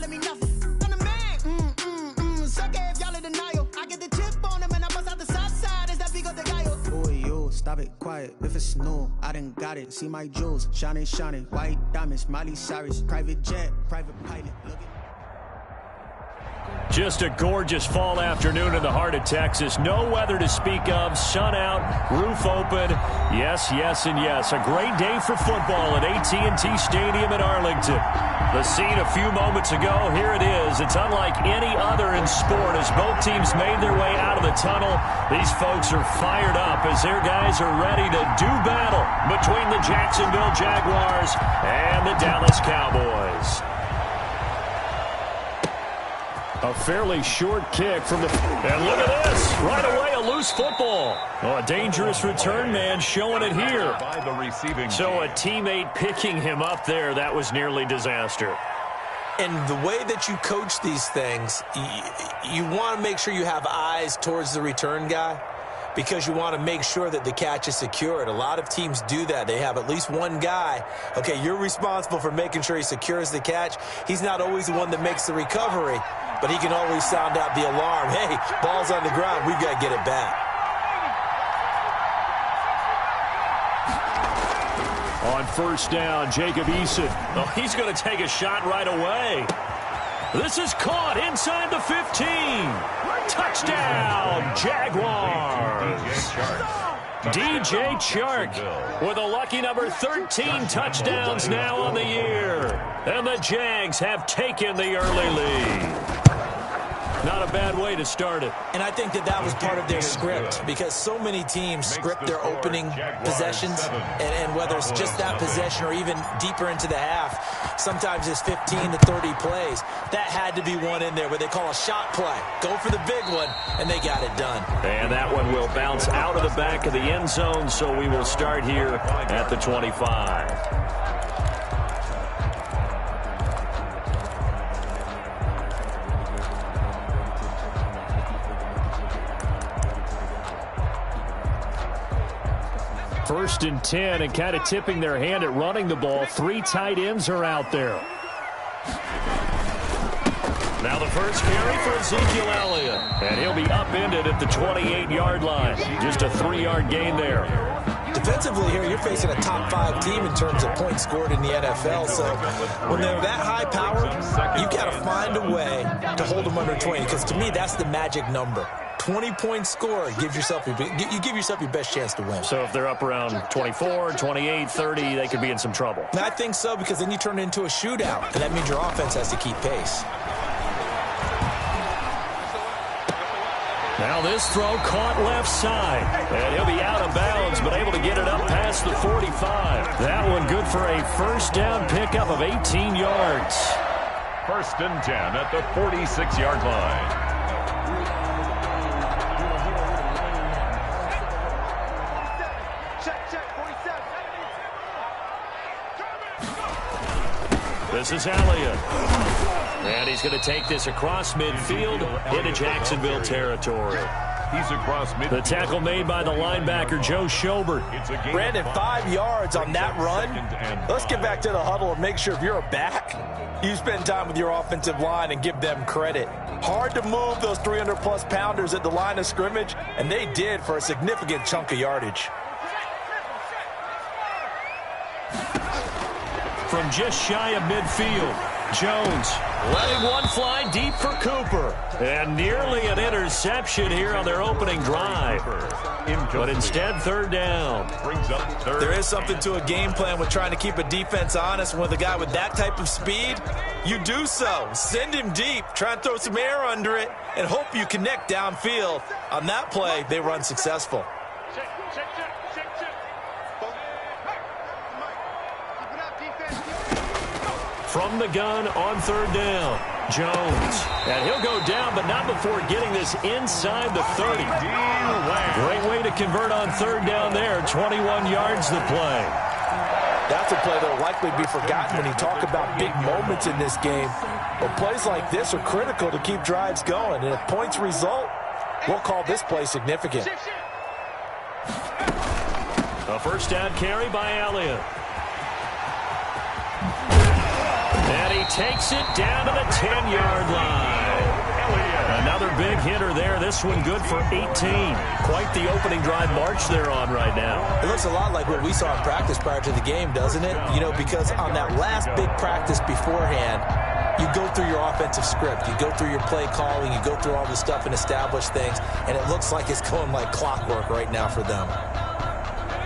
me nothing. I'm the man. Suck it if y'all in denial. I get the chip on him and I bust out the south side. Is that Pico de Gallo? Who are you? Stop it, quiet. If it's new, I done got it. See my jewels, shining, shining. White diamonds, Miley Cyrus. Private jet, private pilot. Look at just a gorgeous fall afternoon in the heart of Texas. No weather to speak of. Sun out, roof open. Yes, yes, and yes. A great day for football at AT&T Stadium in Arlington. The scene a few moments ago, here it is. It's unlike any other in sport as both teams made their way out of the tunnel. These folks are fired up as their guys are ready to do battle between the Jacksonville Jaguars and the Dallas Cowboys. A fairly short kick from the... And look at this. Right away, a loose football. Oh, a dangerous return man showing it here. So a teammate picking him up there, that was nearly disaster. And the way that you coach these things, you want to make sure you have eyes towards the return guy because you want to make sure that the catch is secured. A lot of teams do that. They have at least one guy. Okay, you're responsible for making sure he secures the catch. He's not always the one that makes the recovery, but he can always sound out the alarm. Hey, ball's on the ground. We've got to get it back. On first down, Jacob Eason. Oh, he's going to take a shot right away. This is caught inside the 15. Touchdown, Jaguars. DJ Chark with a lucky number 13 touchdowns now on the year. And the Jags have taken the early lead. Not a bad way to start it. And I think that was part of their script because so many teams script their opening possessions, and whether it's just that possession or even deeper into the half, sometimes it's 15 to 30 plays. That had to be one in there where they call a shot play. Go for the big one, and they got it done. And that one will bounce out of the back of the end zone, so we will start here at the 25. First and 10, and kind of tipping their hand at running the ball. Three tight ends are out there. Now the first carry for Ezekiel Elliott. And he'll be upended at the 28-yard line. Just a 3-yard gain there. Defensively here, you're facing a top 5 team in terms of points scored in the NFL. So when they're that high powered, you've got to find a way to hold them under 20. Because to me, that's the magic number. 20 points scored, you give yourself your best chance to win. So if they're up around 24, 28, 30, they could be in some trouble. And I think so, because then you turn it into a shootout, and that means your offense has to keep pace. Now this throw caught left side, and he'll be out of bounds, but able to get it up past the 45. That one good for a first down pickup of 18 yards. First and 10 at the 46-yard line. This is Elliott. And he's going to take this across midfield into Jacksonville territory. He's across midfield. The tackle made by the linebacker, Joe Schobert. Brandon, 5 yards on that run. Let's get back to the huddle and make sure if you're a back, you spend time with your offensive line and give them credit. Hard to move those 300-plus pounders at the line of scrimmage, and they did for a significant chunk of yardage. From just shy of midfield, Jones letting one fly deep for Cooper. And nearly an interception here on their opening drive. But instead, third down. There is something to a game plan with trying to keep a defense honest. With a guy with that type of speed, you do so. Send him deep. Try and throw some air under it and hope you connect downfield. On that play, they were unsuccessful. From the gun on third down, Jones. And he'll go down, but not before getting this inside the 30. Great way to convert on third down there. 21 yards the play. That's a play that will likely be forgotten when you talk about big moments in this game. But plays like this are critical to keep drives going. And if points result, we'll call this play significant. A first down carry by Elliott. And he takes it down to the 10-yard line. Another big hitter there. This one good for 18. Quite the opening drive march they're on right now. It looks a lot like what we saw in practice prior to the game, doesn't it? You know, because on that last big practice beforehand, you go through your offensive script. You go through your play calling. You go through all the stuff and establish things. And it looks like it's going like clockwork right now for them.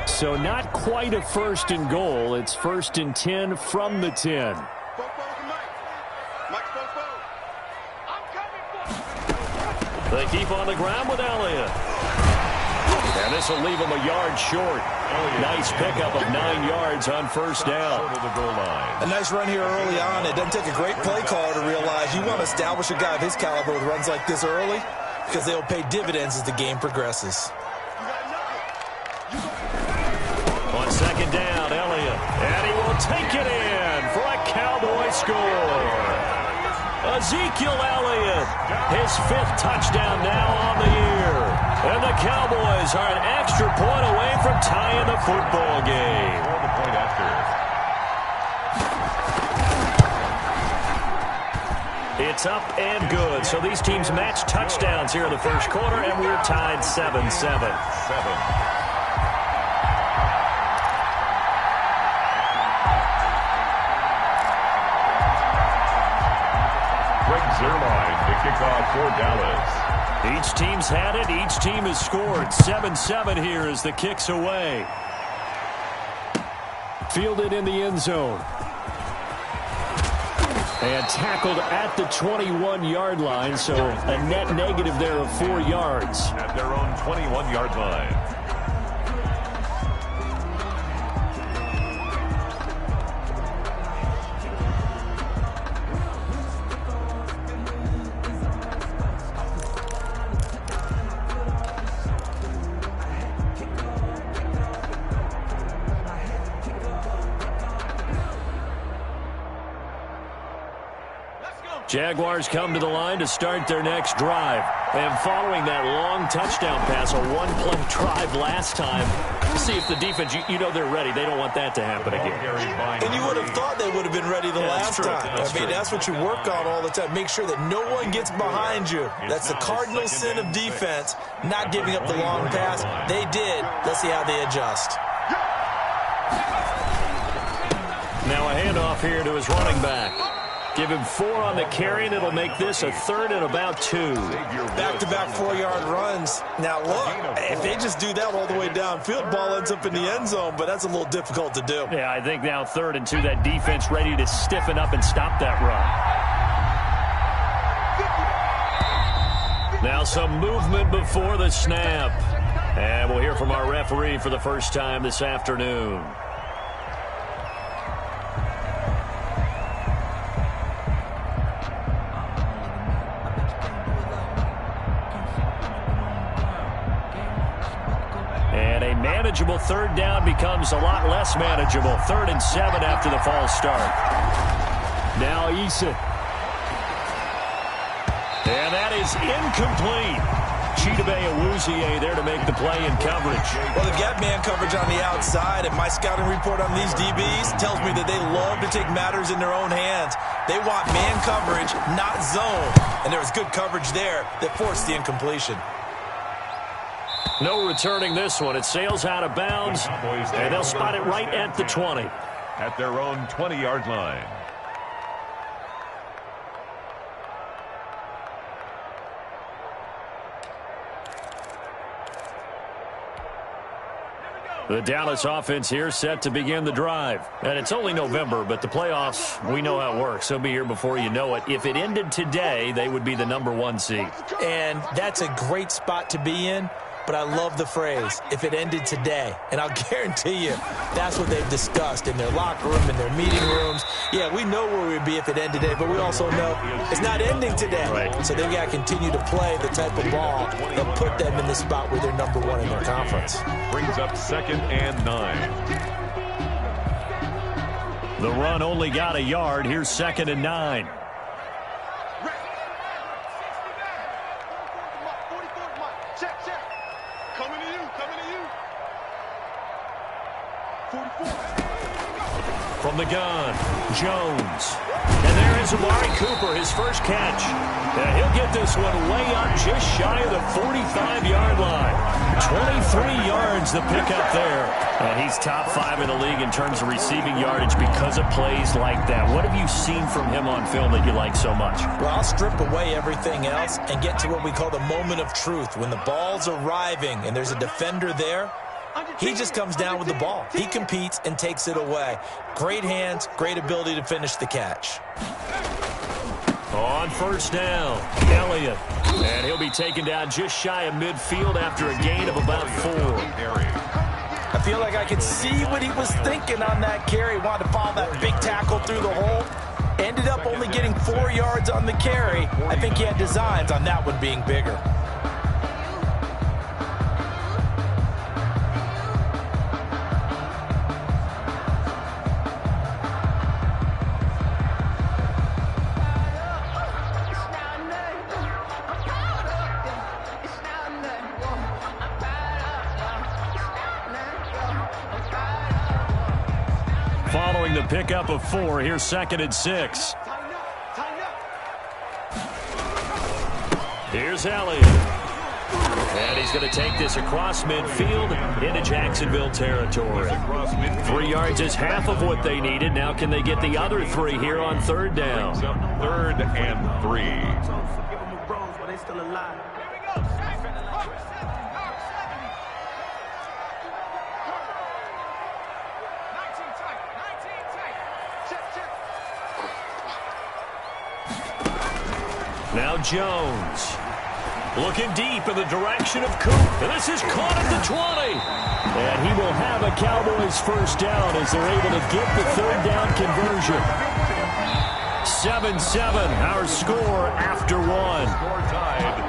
So not quite a 1st and goal. It's 1st and 10 from the 10. They keep on the ground with Elliott. And this will leave him a yard short. Nice pickup of 9 yards on 1st down. A nice run here early on. It doesn't take a great play caller to realize you want to establish a guy of his caliber with runs like this early because they'll pay dividends as the game progresses. On 2nd down, Elliott. And he will take it in for a Cowboy score. Ezekiel Elliott, his 5th touchdown now on the year. And the Cowboys are an extra point away from tying the football game. It's up and good. So these teams match touchdowns here in the 1st quarter, and we're tied 7-7. The kickoff for Dallas. Each team's had it. Each team has scored. 7-7 here as the kick's away. Fielded in the end zone. And tackled at the 21-yard line, so a net negative there of 4 yards. At their own 21-yard line. Jaguars come to the line to start their next drive. And following that long touchdown pass, a one-play drive last time, see if the defense, you know they're ready. They don't want that to happen again. And you would have thought they would have been ready the last time. That's what you work on all the time. Make sure that no one gets behind you. That's the cardinal sin of defense, not giving up the long pass. They did. Let's see how they adjust. Now a handoff here to his running back. Give him 4 on the carry, and it'll make this a 3rd and about 2. Back-to-back 4-yard runs. Now, look, if they just do that all the way downfield, ball ends up in the end zone, but that's a little difficult to do. Yeah, I think now 3rd and 2, that defense ready to stiffen up and stop that run. Now some movement before the snap. And we'll hear from our referee for the first time this afternoon. Manageable 3rd down becomes a lot less manageable. 3rd and 7 after the false start. Now Eason. And that is incomplete. Chidobe Awuzie there to make the play in coverage. Well, they've got man coverage on the outside, and my scouting report on these DBs tells me that they love to take matters in their own hands. They want man coverage, not zone. And there was good coverage there that forced the incompletion. No returning this one. It sails out of bounds, and they'll spot it right at the 20. At their own 20-yard line. The Dallas offense here set to begin the drive. And it's only November, but the playoffs, we know how it works. They'll be here before you know it. If it ended today, they would be the #1 seed. And that's a great spot to be in. But I love the phrase, if it ended today. And I'll guarantee you, that's what they've discussed in their locker room, in their meeting rooms. Yeah, we know where we'd be if it ended today, but we also know it's not ending today. Right. So they've got to continue to play the type of ball that put them in the spot where they're #1 in their conference. Brings up 2nd and 9. The run only got a yard. Here's 2nd and 9. From the gun, Jones. And there Here's Amari Cooper, his first catch. And he'll get this one way up just shy of the 45-yard line. 23 yards the pickup there. And he's top 5 in the league in terms of receiving yardage because of plays like that. What have you seen from him on film that you like so much? Well, I'll strip away everything else and get to what we call the moment of truth. When the ball's arriving and there's a defender there, he just comes down with the ball. He competes and takes it away. Great hands, great ability to finish the catch. On first down, Elliott. And he'll be taken down just shy of midfield after a gain of about 4. I feel like I could see what he was thinking on that carry. Wanted to follow that big tackle through the hole. Ended up only getting 4 yards on the carry. I think he had designs on that one being bigger. Following the pickup of 4, here's 2nd and 6. Here's Elliott. And he's going to take this across midfield into Jacksonville territory. 3 yards is half of what they needed. Now can they get the other 3 here on 3rd down? 3rd and 3. Now Jones. Looking deep in the direction of Coop. And this is caught at the 20. And he will have a Cowboys first down as they're able to get the 3rd down conversion. 7-7, our score after 1. Score tied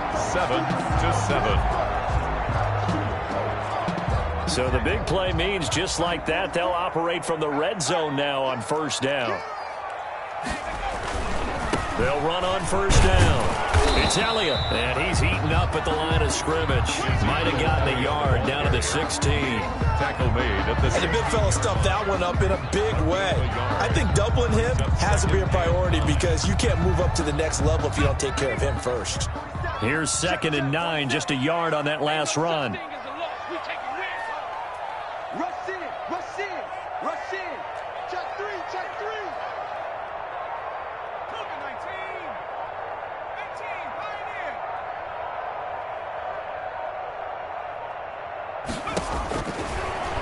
7-7. So the big play means just like that, they'll operate from the red zone now on first down. They'll run on first down. It's Elliott, and he's eaten up at the line of scrimmage. Might have gotten a yard down to the 16. Tackle made at the 16. And the big fella stuffed that one up in a big way. I think doubling him has to be a priority because you can't move up to the next level if you don't take care of him first. Here's 2nd and 9, just a yard on that last run.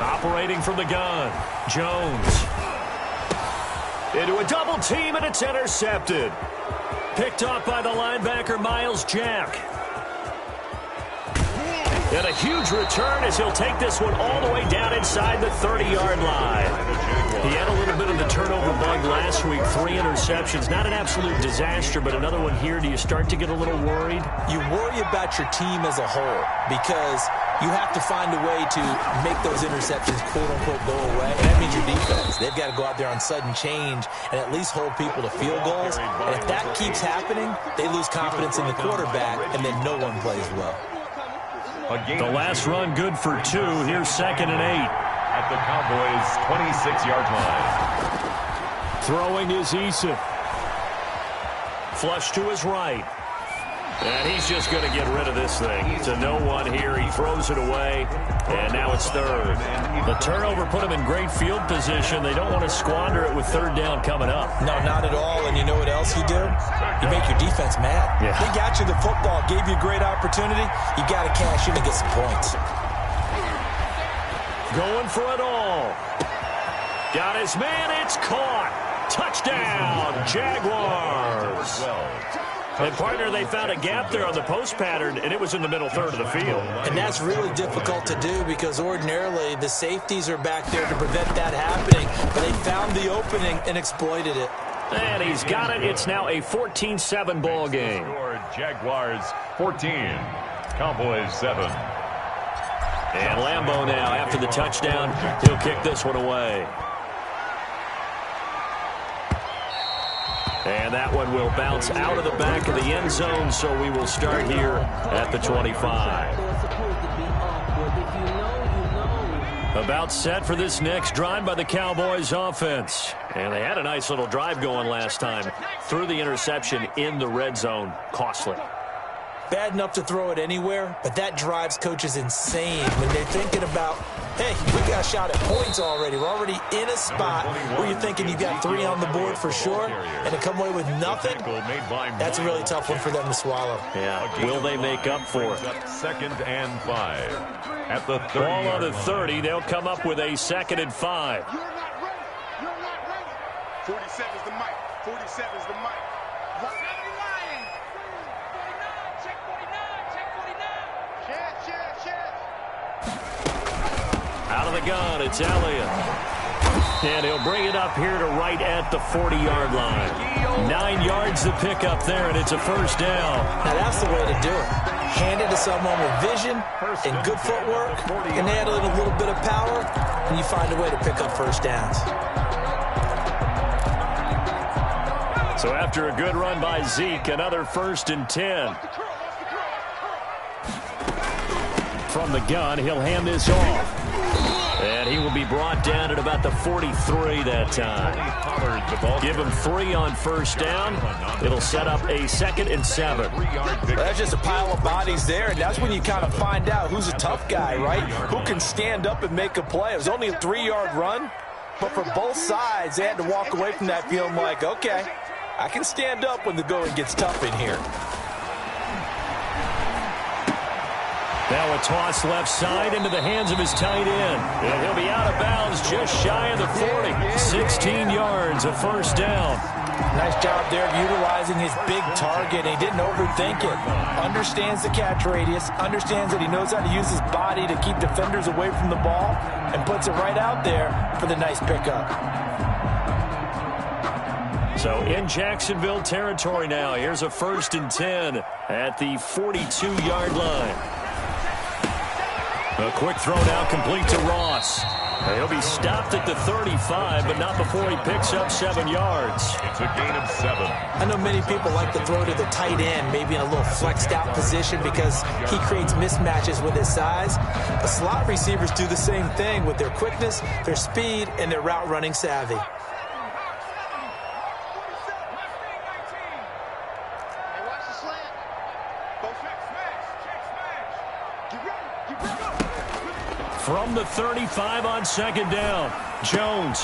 Operating from the gun, Jones. Into a double team, and it's intercepted. Picked off by the linebacker, Miles Jack. And a huge return as he'll take this one all the way down inside the 30-yard line. He had a little bit of the turnover bug last week, 3 interceptions. Not an absolute disaster, but another one here. Do you start to get a little worried? You worry about your team as a whole because you have to find a way to make those interceptions, quote-unquote, go away. And that means your defense. They've got to go out there on sudden change and at least hold people to field goals. And if that keeps happening, they lose confidence in the quarterback, and then no one plays well. The last run good for 2. Here's 2nd and 8. At the Cowboys' 26-yard line. Throwing is Eason. Flush to his right. And he's just going to get rid of this thing. To no one here. He throws it away. And now it's 3rd. The turnover put him in great field position. They don't want to squander it with 3rd down coming up. No, not at all. And you know what else you do? You make your defense mad. Yeah. They got you the football, gave you a great opportunity. You got to cash in and get some points. Going for it all. Got his man. It's caught. Touchdown, Jaguars. And, partner, they found a gap there on the post pattern, and it was in the middle 3rd of the field. And that's really difficult to do because ordinarily the safeties are back there to prevent that happening. But they found the opening and exploited it. And he's got it. It's now a 14-7 ball game. Jaguars 14, Cowboys 7. And Lambeau now, after the touchdown, he'll kick this one away. And that one will bounce out of the back of the end zone, so we will start here at the 25. About set for this next drive by the Cowboys offense. And they had a nice little drive going last time. Threw the interception in the red zone. Costly. Bad enough to throw it anywhere, but that drives coaches insane when they're thinking about, hey, we got a shot at points already. We're already in a spot where you're thinking you got 3 on the board for sure, and to come away with nothing, that's a really tough one for them to swallow. Yeah, will they make up for it? 2nd and 5. At the 30. Ball on the 30, they'll come up with a 2nd and 5. You're not ready. You're not ready. 47 is the mic. 47 is the mic. Out of the gun, it's Elliott. And he'll bring it up here to right at the 40-yard line. 9 yards to pick up there, and it's a first down. Now that's the way to do it. Hand it to someone with vision and good footwork, and add in a little bit of power, and you find a way to pick up first downs. So after a good run by Zeke, another 1st and 10. From the gun, he'll hand this off. And he will be brought down at about the 43 that time. Give him 3 on first down. It'll set up a 2nd and 7. That's just a pile of bodies there, and that's when you kind of find out who's a tough guy, right? Who can stand up and make a play. It was only a 3-yard run, but for both sides, they had to walk away from that feeling like, okay, I can stand up when the going gets tough in here. Now a toss left side into the hands of his tight end. And he'll be out of bounds just shy of the 40. 16 yards, a first down. Nice job there of utilizing his big target. He didn't overthink it. Understands the catch radius. Understands that he knows how to use his body to keep defenders away from the ball. And puts it right out there for the nice pickup. So in Jacksonville territory now. Here's a 1st and 10 at the 42-yard line. A quick throw now complete to Ross. He'll be stopped at the 35, but not before he picks up 7 yards. It's a gain of 7. I know many people like to throw to the tight end, maybe in a little flexed out position because he creates mismatches with his size. But slot receivers do the same thing with their quickness, their speed, and their route running savvy. From the 35 on 2nd down, Jones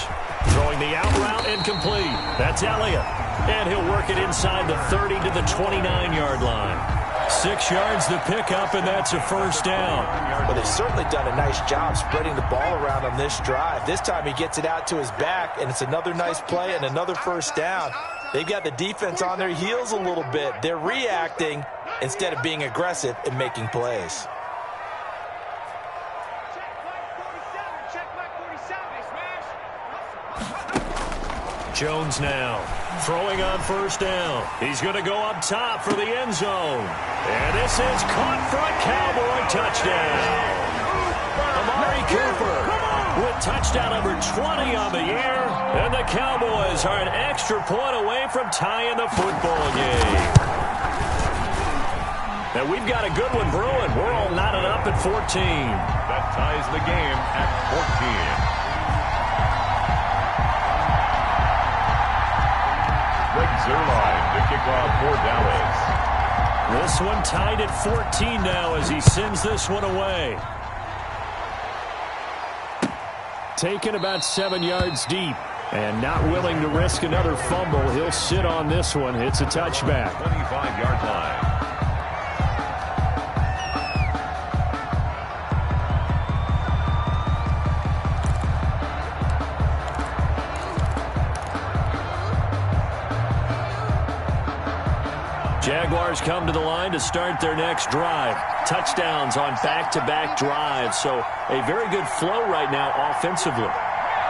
throwing the out route incomplete. That's Elliott. And he'll work it inside the 30 to the 29-yard line. 6 yards to pick up, and that's a first down. Well, they've certainly done a nice job spreading the ball around on this drive. This time he gets it out to his back, and it's another nice play and another first down. They've got the defense on their heels a little bit. They're reacting instead of being aggressive and making plays. Jones now throwing on first down. He's going to go up top for the end zone. And this is caught for a Cowboy touchdown. Amari Cooper with touchdown number 20 on the year. And the Cowboys are an extra point away from tying the football game. And we've got a good one brewing. We're all knotted up at 14. That ties the game at 14. Zerline to kick off for Dallas. This one tied at 14 now as he sends this one away. Taken about 7 yards deep and not willing to risk another fumble. He'll sit on this one. It's a touchback. 25-yard line. Jaguars come to the line to start their next drive. Touchdowns on back-to-back drives. So a very good flow right now offensively.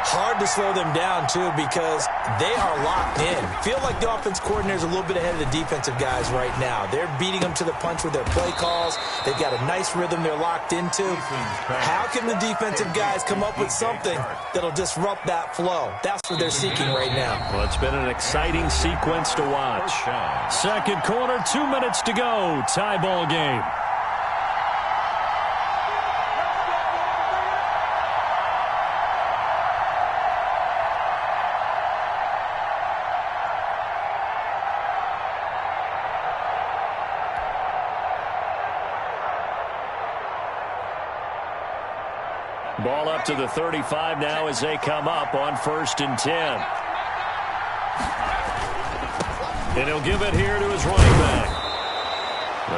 Hard to slow them down, too, because they are locked in. Feel like the offense coordinator's a little bit ahead of the defensive guys right now. They're beating them to the punch with their play calls. They've got a nice rhythm they're locked into. How can the defensive guys come up with something that'll disrupt that flow? That's what they're seeking right now. Well, it's been an exciting sequence to watch. Second quarter, 2 minutes to go. Tie ball game. Ball up to the 35 now as they come up on 1st and 10. And he'll give it here to his running back.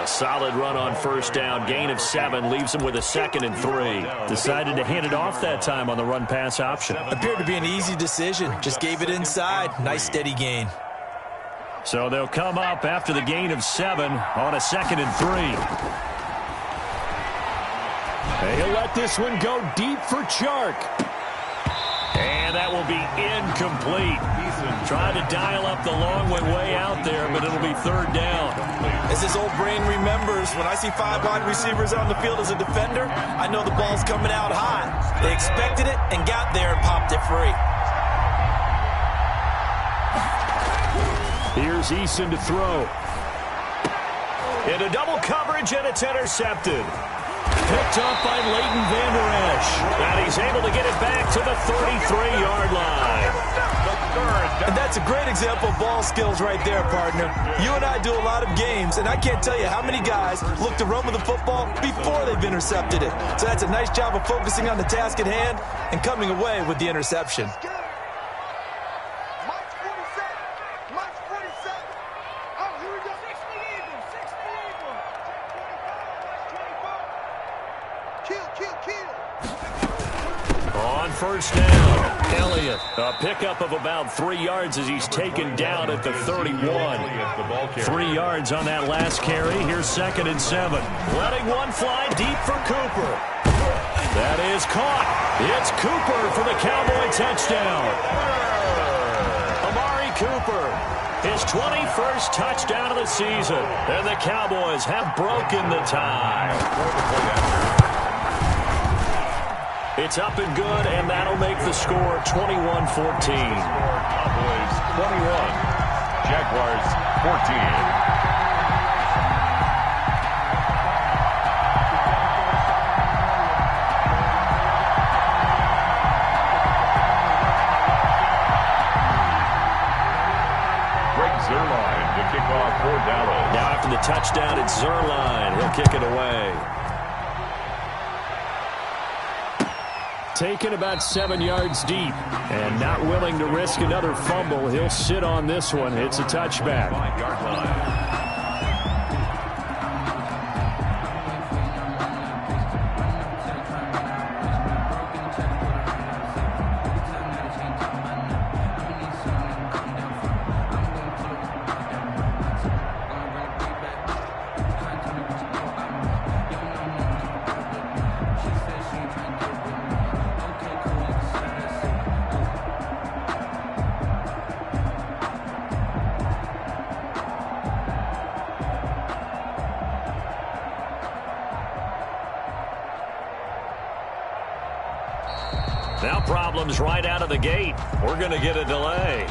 A solid run on 1st down. Gain of 7 leaves him with a 2nd and 3. Decided to hand it off that time on the run-pass option. Appeared to be an easy decision. Just gave it inside. Nice steady gain. So they'll come up after the gain of 7 on a 2nd and 3. He'll let this one go deep for Chark. And that will be incomplete. Trying to dial up the long way out there, but it'll be 3rd down. As his old brain remembers, when I see 5 wide receivers on the field as a defender, I know the ball's coming out high. They expected it and got there and popped it free. Here's Eason to throw. Into double coverage, and it's intercepted. Picked up by Leighton Vander Esch. And he's able to get it back to the 33-yard line. And that's a great example of ball skills right there, partner. You and I do a lot of games, and I can't tell you how many guys look to run with the football before they've intercepted it. So that's a nice job of focusing on the task at hand and coming away with the interception. On 1st down, Elliott. A pickup of about 3 yards as he's taken down at the 31. 3 yards on that last carry. Here's 2nd and 7. Letting one fly deep for Cooper. That is caught. It's Cooper for the Cowboy touchdown. Amari Cooper, his 21st touchdown of the season. And the Cowboys have broken the tie. It's up and good, and that'll make the score 21-14. Cowboys 21, Jaguars 14. Zerline to kick off for Dallas. Now after the touchdown, it's Zerline. He'll kick it away. Taken about 7 yards deep and not willing to risk another fumble. He'll sit on this one. It's a touchback. 5-yard line. Now problems right out of the gate. We're going to get a delay.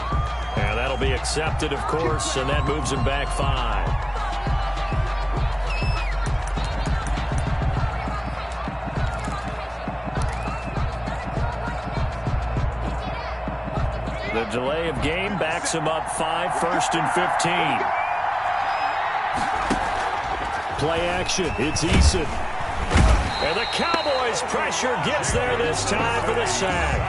And that'll be accepted, of course, and that moves him back 5. The delay of game backs him up 5, 1st and 15. Play action. It's Eason. And the Cowboys' pressure gets there this time for the sack.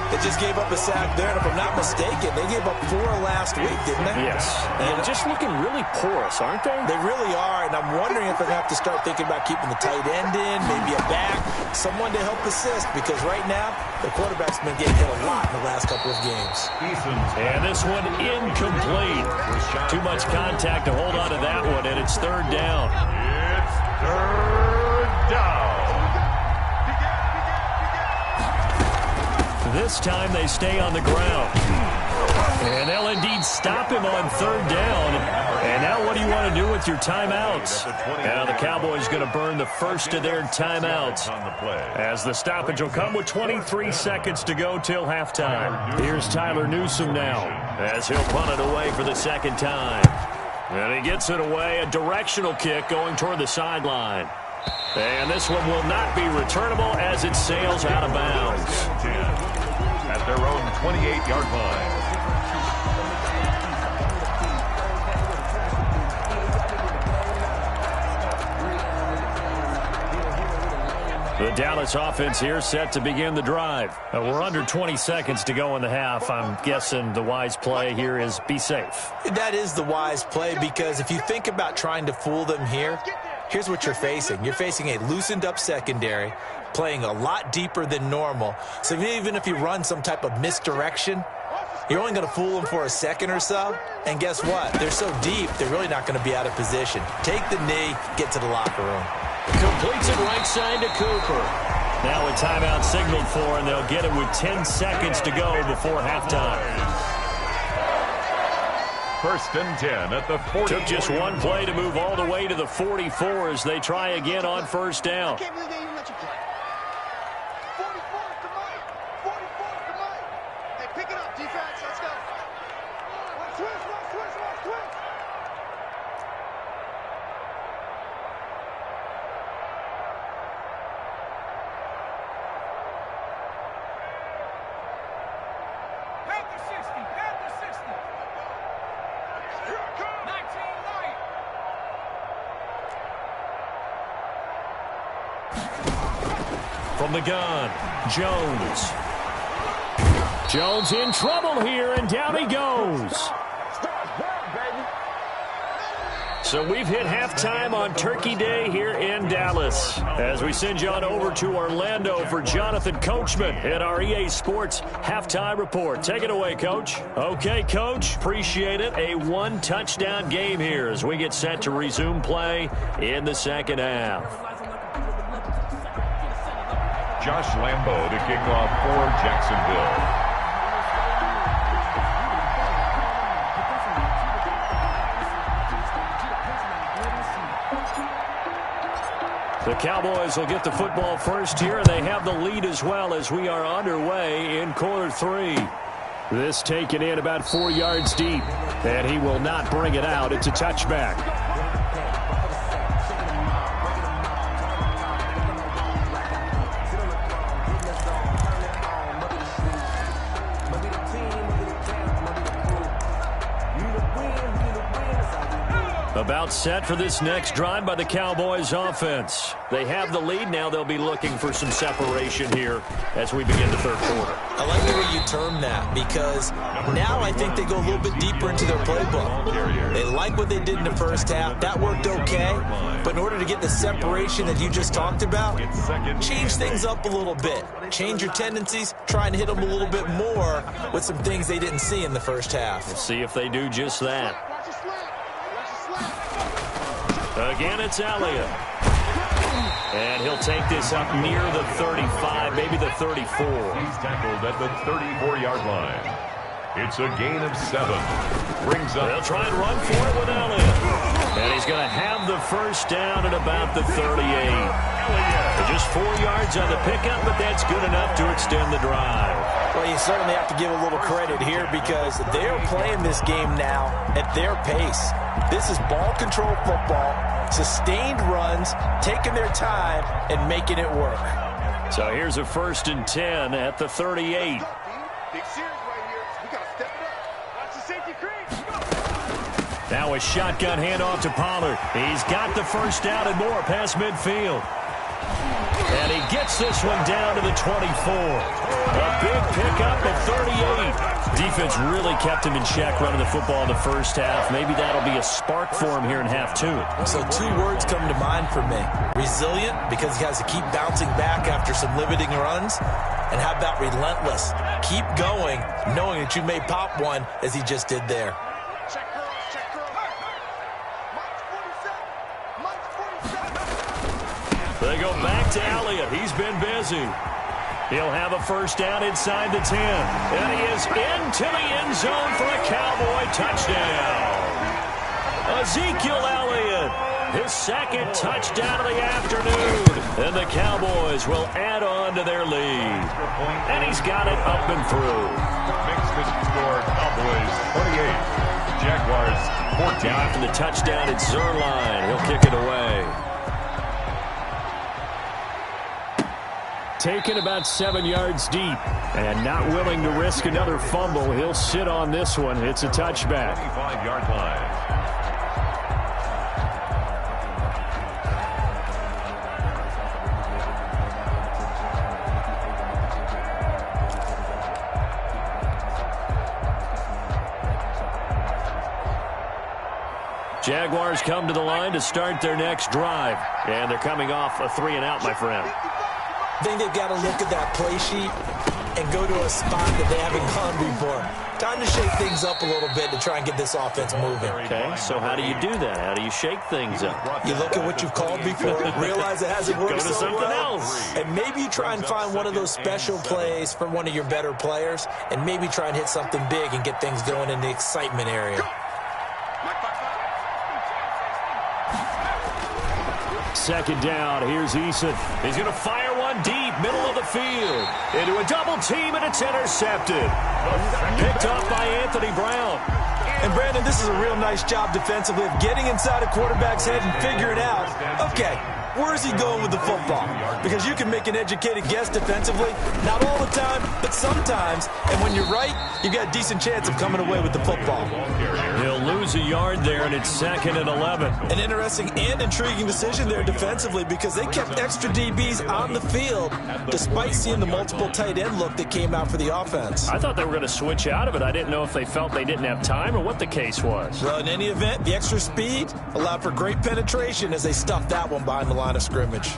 They just gave up a sack there, and if I'm not mistaken, they gave up 4 last week, didn't they? Yes. And just looking really porous, aren't they? They really are, and I'm wondering if they're going to have to start thinking about keeping the tight end in, maybe a back, someone to help assist, because right now, the quarterback's been getting hit a lot in the last couple of games. And this one incomplete. Too much contact to hold on to that one, and it's 3rd down. It's 3rd down. This time they stay on the ground. And they'll indeed stop him on 3rd down. And now what do you want to do with your timeouts? Now the Cowboys going to burn the first of their timeouts as the stoppage will come with 23 seconds to go till halftime. Here's Tyler Newsome now as he'll punt it away for the 2nd time. And he gets it away, a directional kick going toward the sideline. And this one will not be returnable as it sails out of bounds. At their own 28-yard line. The Dallas offense here set to begin the drive. We're under 20 seconds to go in the half. I'm guessing the wise play here is be safe. That is the wise play, because if you think about trying to fool them here, here's what you're facing. You're facing a loosened up secondary, playing a lot deeper than normal. So even if you run some type of misdirection, you're only going to fool them for a second or so. And guess what? They're so deep, they're really not going to be out of position. Take the knee, get to the locker room. Completes it right side to Cooper. Now a timeout signaled for, and they'll get it with 10 seconds to go before halftime. 1st and 10 at the 40. Took just one play to move all the way to the 44 as they try again on 1st down. I can't believe they even let you play. 44 is the mic. 44 is the mic. Hey, pick it up, defense. Let's go. Switch. From the gun, Jones in trouble here, and down he goes. So we've hit halftime on Turkey Day here in Dallas. As we send you on over to Orlando for Jonathan Coachman at our EA Sports Halftime Report. Take it away, Coach. Okay, Coach, appreciate it. A one-touchdown game here as we get set to resume play in the second half. Josh Lambo to kick off for Jacksonville. The Cowboys will get the football first here, and they have the lead as well as we are underway in quarter 3. This taken in about 4 yards deep, and he will not bring it out. It's a touchback. About set for this next drive by the Cowboys offense. They have the lead. Now they'll be looking for some separation here as we begin the third quarter. I like the way you term that, because now I think they go a little bit deeper into their playbook. They like what they did in the first half. That worked okay. But in order to get the separation that you just talked about, change things up a little bit. Change your tendencies. Try and hit them a little bit more with some things they didn't see in the first half. We'll see if they do just that. Again, it's Elliott. And he'll take this up near the 35, maybe the 34. He's tackled at the 34-yard line. It's a gain of 7. Brings up. They'll try and run for it with Elliott. And he's going to have the first down at about the 38. Just 4 yards on the pickup, but that's good enough to extend the drive. Well, you certainly have to give a little credit here, because they're playing this game now at their pace. This is ball control football, sustained runs, taking their time, and making it work. So here's a 1st and 10 at the 38. Big series right here. We got to step it up. Watch the safety crease. Now a shotgun handoff to Pollard. He's got the first down and more past midfield. And he gets this one down to the 24. A big pickup at 38. Defense really kept him in check running the football in the first half. Maybe that'll be a spark for him here in half 2. So 2 words come to mind for me. Resilient, because he has to keep bouncing back after some limiting runs. And how about relentless? Keep going, knowing that you may pop one, as he just did there. Check girls. Mike's 47. They go back to Elliott. He's been busy. He'll have a first down inside the 10. And he is into the end zone for a Cowboy touchdown. Ezekiel Elliott, his second touchdown of the afternoon. And the Cowboys will add on to their lead. And he's got it up and through. Makes the score Cowboys 28. Jaguars 14. Now after the touchdown, it's Zerline. He'll kick it away. Taken about 7 yards deep and not willing to risk another fumble. He'll sit on this one. It's a touchback. 25-yard line. Jaguars come to the line to start their next drive. And they're coming off a 3-and-out, my friend. I think they've got to look at that play sheet and go to a spot that they haven't gone before. Time to shake things up a little bit to try and get this offense moving. Okay, so how do you do that? How do you shake things up? You look at what you've called before, realize it hasn't worked Go to so something well, else. and maybe you try and find one of those special plays from one of your better players, and maybe try and hit something big and get things going in the excitement area. Second down, here's Eason. He's going to fire one deep, middle of the field. Into a double team, and it's intercepted. Picked off by Anthony Brown. And, Brandon, this is a real nice job defensively of getting inside a quarterback's head and figuring out, okay, where is he going with the football? Because you can make an educated guess defensively, not all the time, but sometimes. And when you're right, you've got a decent chance of coming away with the football. He'll lose a yard there, and it's 2nd and 11. An interesting and intriguing decision there defensively because they kept extra DBs on the field despite seeing the multiple tight end look that came out for the offense. I thought they were going to switch out of it. I didn't know if they felt they didn't have time or what the case was. Well, in any event, the extra speed allowed for great penetration as they stuffed that one behind the line of scrimmage.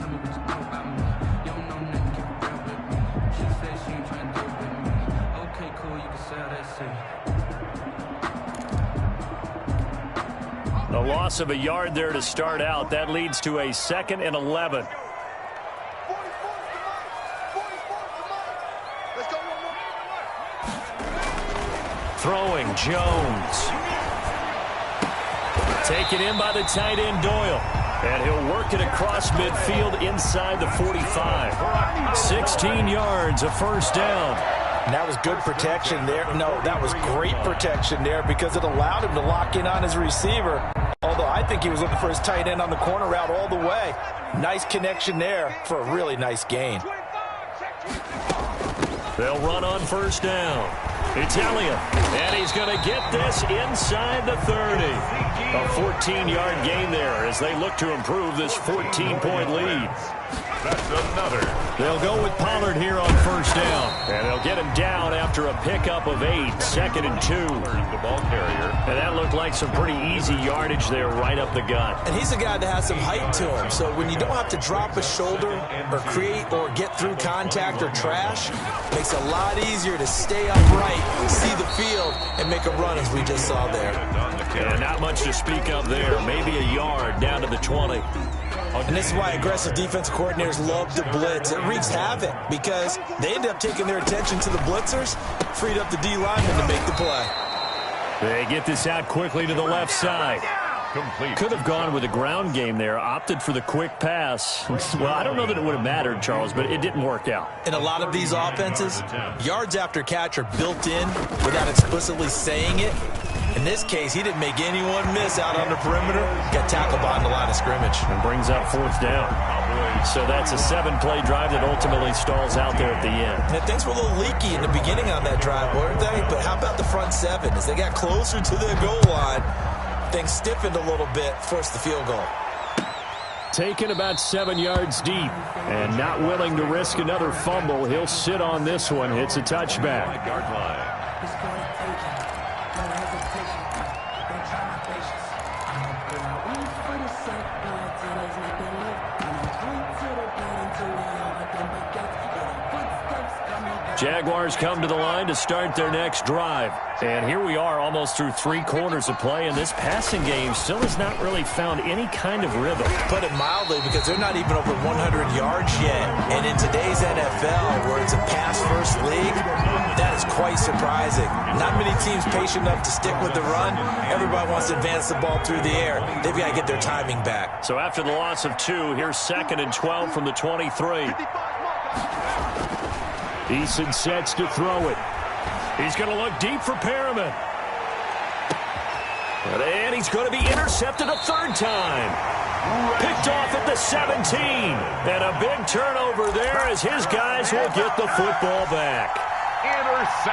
A loss of a yard there to start out. That leads to a 2nd and 11. Throwing, Jones. Taken in by the tight end, Doyle. And he'll work it across midfield inside the 45. 16 yards, a first down. And that was good protection there. No, that was great protection there because it allowed him to lock in on his receiver. Although I think he was looking for his tight end on the corner route all the way. Nice connection there for a really nice gain. They'll run on first down. It's Elliott, and he's going to get this inside the 30. A 14-yard gain there as they look to improve this 14-point lead. That's another. They'll go with Pollard here on first down. And they'll get him down after a pickup of 8, 2nd and 2. The ball carrier. And that looked like some pretty easy yardage there right up the gut. And he's a guy that has some height to him. So when you don't have to drop a shoulder or create or get through contact or trash, it makes it a lot easier to stay upright, see the field, and make a run as we just saw there. And not much to speak of there. Maybe a yard down to the 20. And this is why aggressive defensive coordinators love to blitz. It wreaks havoc because they end up taking their attention to the blitzers, freed up the D lineman to make the play. They get this out quickly to the left side. Complete. Could have gone with a ground game there, opted for the quick pass. Well, I don't know that it would have mattered, Charles, but it didn't work out. In a lot of these offenses, yards after catch are built in without explicitly saying it. In this case, he didn't make anyone miss out on the perimeter. Got tackled behind the line of scrimmage. And brings up fourth down. So that's a 7-play drive that ultimately stalls out there at the end. And things were a little leaky in the beginning on that drive, weren't they? But how about the front 7? As they got closer to the goal line, things stiffened a little bit, forced the field goal. Taken about 7 yards deep and not willing to risk another fumble. He'll sit on this one. It's a touchback. Yard line. Jaguars come to the line to start their next drive. And here we are almost through 3 quarters of play, and this passing game still has not really found any kind of rhythm. Put it mildly, because they're not even over 100 yards yet. And in today's NFL, where it's a pass-first league, that is quite surprising. Not many teams patient enough to stick with the run. Everybody wants to advance the ball through the air. They've got to get their timing back. So after the loss of 2, here's 2nd and 12 from the 23. Eason sets to throw it. He's going to look deep for Perriman. And he's going to be intercepted a 3rd time. Picked off at the 17. And a big turnover there as his guys will get the football back.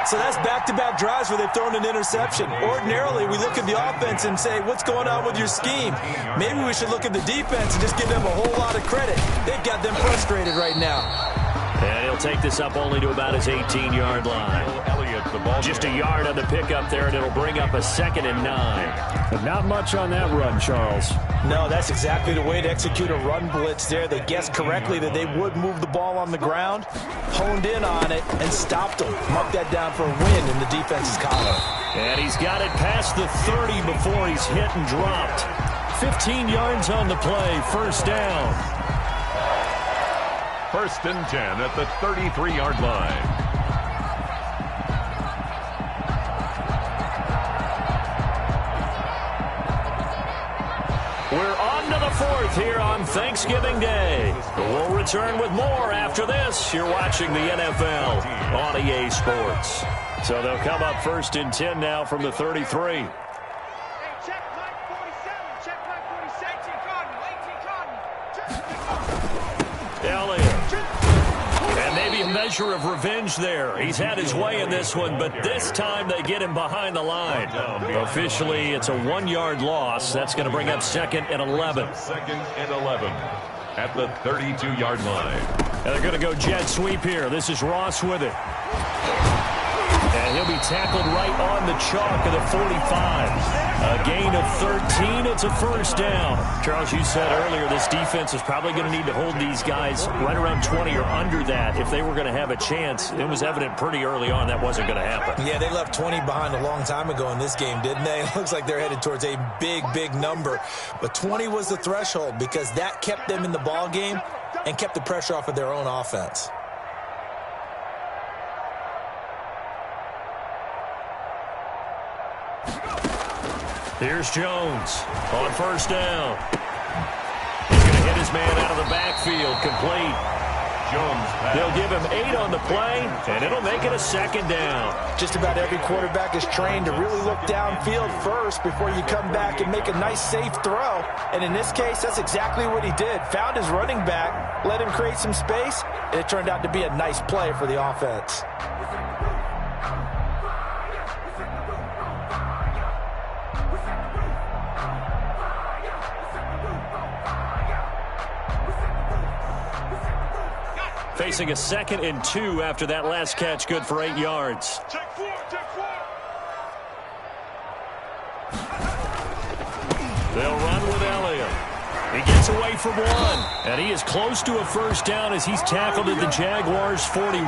So that's back-to-back drives where they've thrown an interception. Ordinarily, we look at the offense and say, what's going on with your scheme? Maybe we should look at the defense and just give them a whole lot of credit. They've got them frustrated right now. And he'll take this up only to about his 18-yard line. Just a yard on the pickup there, and it'll bring up a 2nd and 9. But not much on that run, Charles. No, that's exactly the way to execute a run blitz there. They guessed correctly that they would move the ball on the ground, honed in on it, and stopped them. Mark that down for a win in the defense's column. And he's got it past the 30 before he's hit and dropped. 15 yards on the play, first down. First and 10 at the 33-yard line. We're on to the fourth here on Thanksgiving Day. We'll return with more after this. You're watching the NFL on EA Sports. So they'll come up first and 10 now from the 33. Hey, check Mike 47. Check Mike 47. Elliott. And maybe a measure of revenge there. He's had his way in this one, but this time they get him behind the line. Officially, it's a 1-yard loss. That's going to bring up second and 11. Second and 11 at the 32-yard line. And they're going to go jet sweep here. This is Ross with it. And he'll be tackled right on the chalk of the 45. A gain of 13. It's a first down. Charles, you said earlier this defense is probably going to need to hold these guys right around 20 or under that if they were going to have a chance. It was evident pretty early on that wasn't going to happen. Yeah, they left 20 behind a long time ago in this game, didn't they? It looks like they're headed towards a big, big number. But 20 was the threshold because that kept them in the ball game and kept the pressure off of their own offense. Here's Jones on first down. He's going to hit his man out of the backfield, complete. Jones. They'll give him 8 on the play, and it'll make it a second down. Just about every quarterback is trained to really look downfield first before you come back and make a nice, safe throw. And in this case, that's exactly what he did. Found his running back, let him create some space, and it turned out to be a nice play for the offense. Facing a second and 2 after that last catch, good for 8 yards. Check 4, check 4. They'll run with Elliott. He gets away from one, and he is close to a first down as he's tackled at the Jaguars' 41.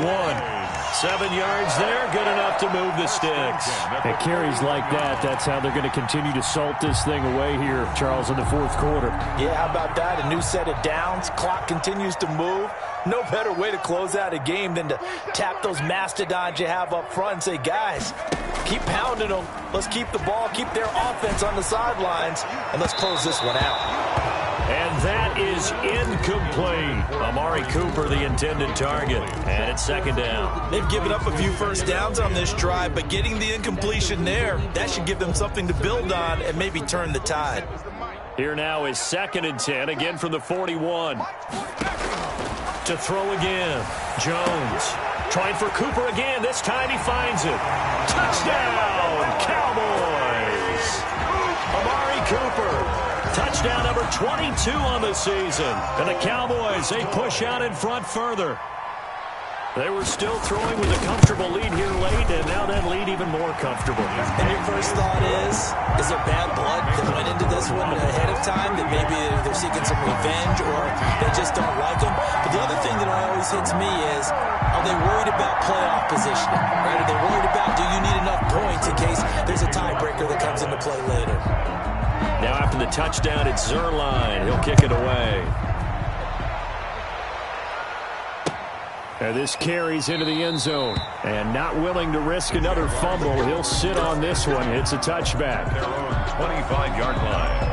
7 yards there, good enough to move the sticks. At carries like that, that's how they're going to continue to salt this thing away here, Charles, in the fourth quarter. Yeah, how about that? A new set of downs. Clock continues to move. No better way to close out a game than to tap those mastodons you have up front and say, guys, keep pounding them. Let's keep the ball, keep their offense on the sidelines, and let's close this one out. And that is incomplete. Amari Cooper, the intended target. And it's second down. They've given up a few first downs on this drive, but getting the incompletion there, that should give them something to build on and maybe turn the tide. Here now is second and 10, again from the 41. To throw again. Jones trying for Cooper again. This time he finds it. Touchdown, Cowboys. Amari Cooper. Touchdown number 22 on the season. And the Cowboys, they push out in front further. They were still throwing with a comfortable lead here late, and now that lead even more comfortable. And your first thought is there bad blood that went into this one ahead of time, that maybe they're seeking some revenge or they just don't like them? But the other thing that always hits me is, are they worried about playoff positioning? Right? Are they worried about, do you need enough points in case there's a tiebreaker that comes into play later? Now after the touchdown, it's Zerline. He'll kick it away. And this carries into the end zone. And not willing to risk another fumble, he'll sit on this one. It's a touchback. Their own 25-yard line.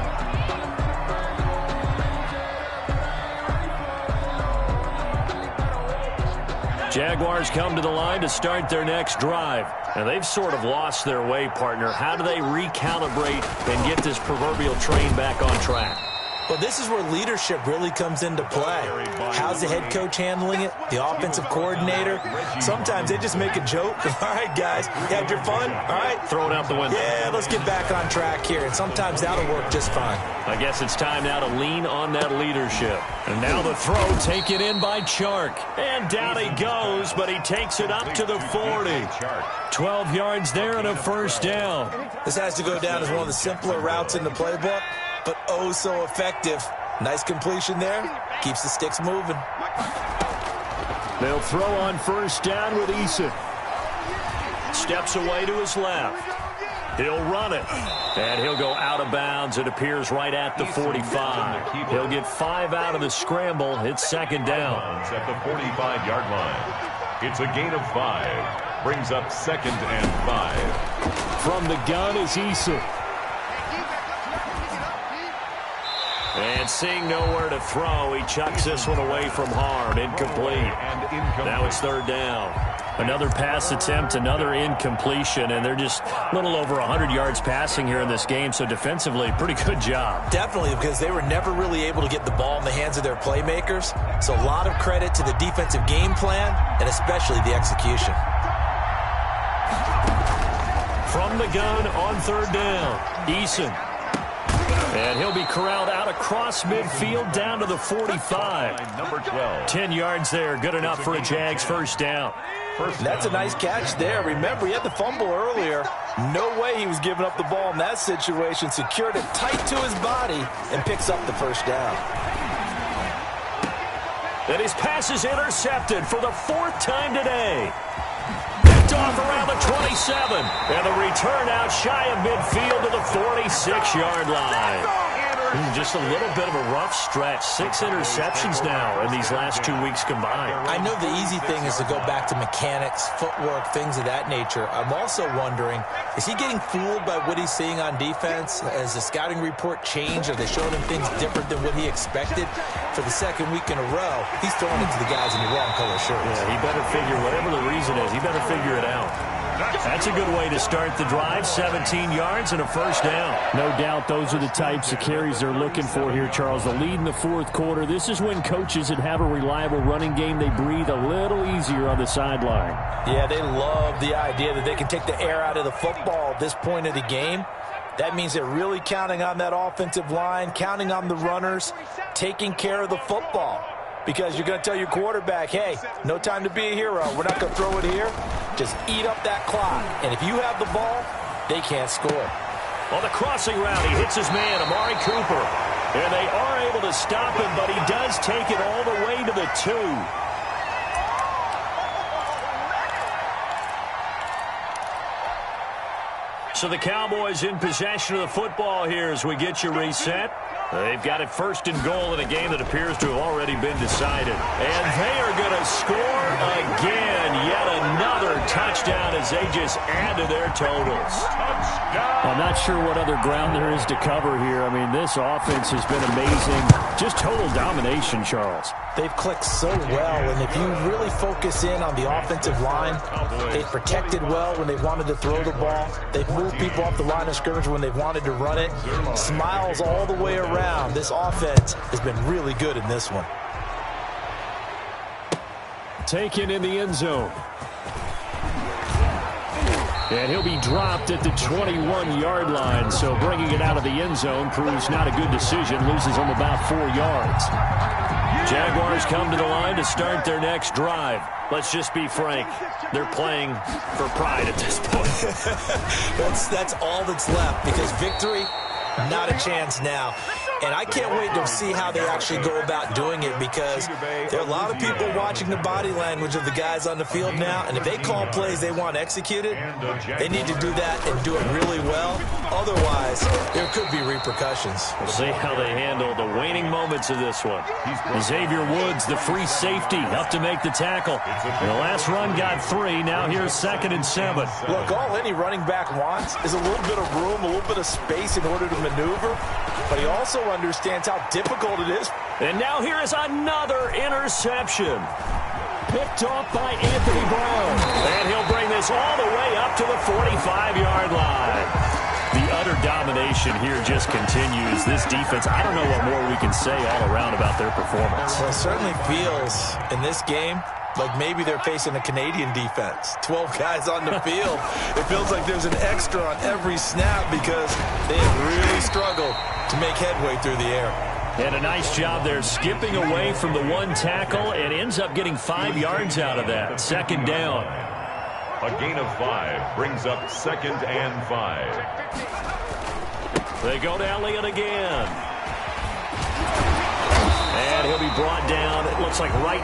Jaguars come to the line to start their next drive. And they've sort of lost their way, partner. How do they recalibrate and get this proverbial train back on track? Well, this is where leadership really comes into play. How's the head coach handling it? The offensive coordinator? Sometimes they just make a joke. All right, guys, you had your fun? All right. Throw it out the window. Yeah, let's get back on track here. And sometimes that'll work just fine. I guess it's time now to lean on that leadership. And now the throw taken in by Chark. And down he goes, but he takes it up to the 40. 12 yards there and a first down. This has to go down as one of the simpler routes in the playbook, but oh so effective. Nice completion there. Keeps the sticks moving. They'll throw on first down with Eason. Steps away to his left. He'll run it. And he'll go out of bounds. It appears right at the 45. He'll get 5 out of the scramble. It's second down. At the 45-yard line. It's a gain of 5. Brings up 2nd and 5. From the gun is Eason. And seeing nowhere to throw, he chucks this one away from harm. Incomplete. Now it's third down. Another pass attempt, another incompletion, and they're just a little over 100 yards passing here in this game, so defensively, pretty good job. Definitely, because they were never really able to get the ball in the hands of their playmakers, so a lot of credit to the defensive game plan, and especially the execution. From the gun on third down, Eason. And he'll be corralled out across midfield down to the 45. Number 12. 10 yards there, good enough for a Jags first down. That's a nice catch there. Remember, he had the fumble earlier. No way he was giving up the ball in that situation. Secured it tight to his body and picks up the first down. And his pass is intercepted for the 4th time today. Picked off around the 27. And the return out shy of midfield to the 46-yard line. Just a little bit of a rough stretch. 6 interceptions now in these last 2 weeks combined. I know the easy thing is to go back to mechanics, footwork, things of that nature. I'm also wondering, is he getting fooled by what he's seeing on defense? Has the scouting report changed? Are they showing him things different than what he expected? For the 2nd week in a row, he's throwing it to the guys in the wrong color shirts. Yeah, he better figure, whatever the reason is, he better figure it out. That's a good way to start the drive. 17 yards and a first down. No doubt those are the types of carries they're looking for here, Charles. The lead in the 4th quarter. This is when coaches that have a reliable running game, they breathe a little easier on the sideline. Yeah, they love the idea that they can take the air out of the football at this point of the game. That means they're really counting on that offensive line, counting on the runners, taking care of the football. Because you're going to tell your quarterback, hey, no time to be a hero. We're not going to throw it here. Just eat up that clock. And if you have the ball, they can't score. On the crossing route, he hits his man, Amari Cooper. And they are able to stop him, but he does take it all the way to the 2. So the Cowboys in possession of the football here as we get you reset. They've got it 1st and goal in a game that appears to have already been decided. And they are going to score again. Yet another touchdown as they just add to their totals. I'm not sure what other ground there is to cover here. I mean, this offense has been amazing. Just total domination, Charles. They've clicked so well, and if you really focus in on the offensive line, they've protected well when they wanted to throw the ball. They've moved people off the line of scrimmage when they've wanted to run it. Smiles all the way around. This offense has been really good in this one. Taken in the end zone. And he'll be dropped at the 21-yard line, so bringing it out of the end zone proves not a good decision. Loses him about 4 yards. Jaguars come to the line to start their next drive. Let's just be frank. They're playing for pride at this point. That's all that's left, because victory, not a chance now. And I can't wait to see how they actually go about doing it, because there are a lot of people watching the body language of the guys on the field now, and if they call plays they want executed, they need to do that and do it really well. Otherwise, there could be repercussions. We'll see how they handle the waning moments of this one. Xavier Woods, the free safety, up to make the tackle. And the last run got 3. Now here's 2nd and 7. Look, all any running back wants is a little bit of room, a little bit of space in order to maneuver, but he also understands how difficult it is. And now here is another interception. Picked off by Anthony Brown. And he'll bring this all the way up to the 45-yard line. The utter domination here just continues. This defense, I don't know what more we can say all around about their performance. Well, it certainly feels in this game like maybe they're facing a Canadian defense. 12 guys on the field. It feels like there's an extra on every snap because they have really struggled to make headway through the air. And a nice job there skipping away from the one tackle and ends up getting 5 yards out of that. Second down. A gain of 5 brings up 2nd and 5. They go to Elliott again. And he'll be brought down, it looks like right